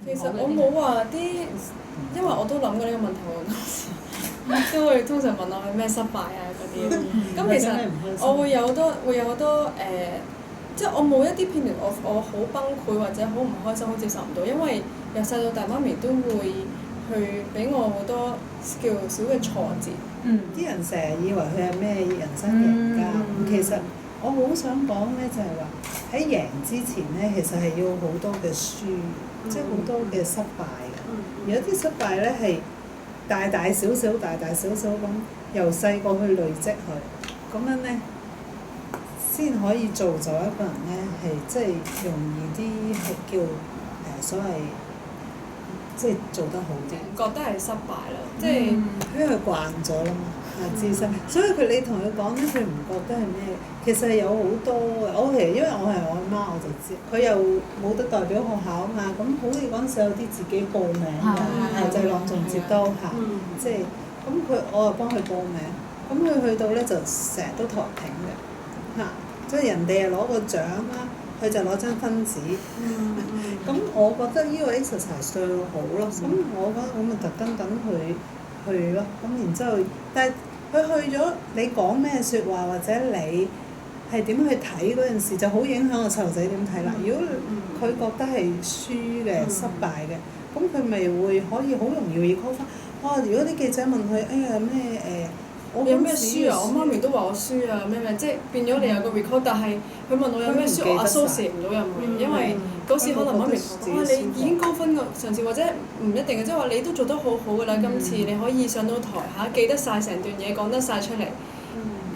其實我冇話啲，因為我都諗過呢個問題喎，當時都會通常問我係咩失敗啊嗰啲。咁其實我會有好多即係我冇一啲片段我好崩潰或者好唔開心，好接受唔到，因為由細到大媽咪都會去俾我好多叫小嘅挫折。啲人成日以為佢係咩人生贏家，其實我好想講咧，就係話喺贏之前咧，其實係要好多嘅輸，即係好多嘅失敗嘅。有啲失敗咧係大大小小咁，由細個去累積佢，咁樣咧先可以造就一個人咧係即係容易啲係叫所謂即係做得好啲。覺得係失敗啦，即係因為佢慣咗啦嘛。自身，所以你同佢講咧，佢唔覺得係咩？其實係有好多嘅。我其實因為我係我阿媽，我就知。佢又冇得代表學校啊嘛，咁好似嗰陣時有啲自己報名㗎，就係朗誦節都嚇，即係咁我又幫佢報名，咁佢去到咧就成日都抬挺嘅嚇，即係人哋又攞個獎啦，佢就攞張分紙。咁我覺得呢個 exercise 最好咯，咁我覺得我咪特登等佢去咯，咁然之後，但係佢去咗，你講咩説話或者你係點去睇嗰件事，就好影響個細路仔點睇啦。如果佢覺得係輸嘅、失敗嘅，咁佢咪會可以好容易 recall 翻。哇！如果啲記者問佢，哎呀咩我有咩輸啊？我媽咪都話我輸啊，咩即係變咗你有個 recall，但係佢問我有咩輸，我 associate 唔到任何嘢，因為嗰時可能媽咪同我講你已經高分過上次，或者唔一定嘅，即係話你都做得好好㗎啦，今次你可以上到台下記得晒成段嘢講得晒出嚟。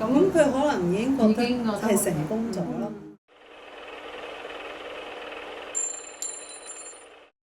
咁佢可能已經覺得係成功咗咯。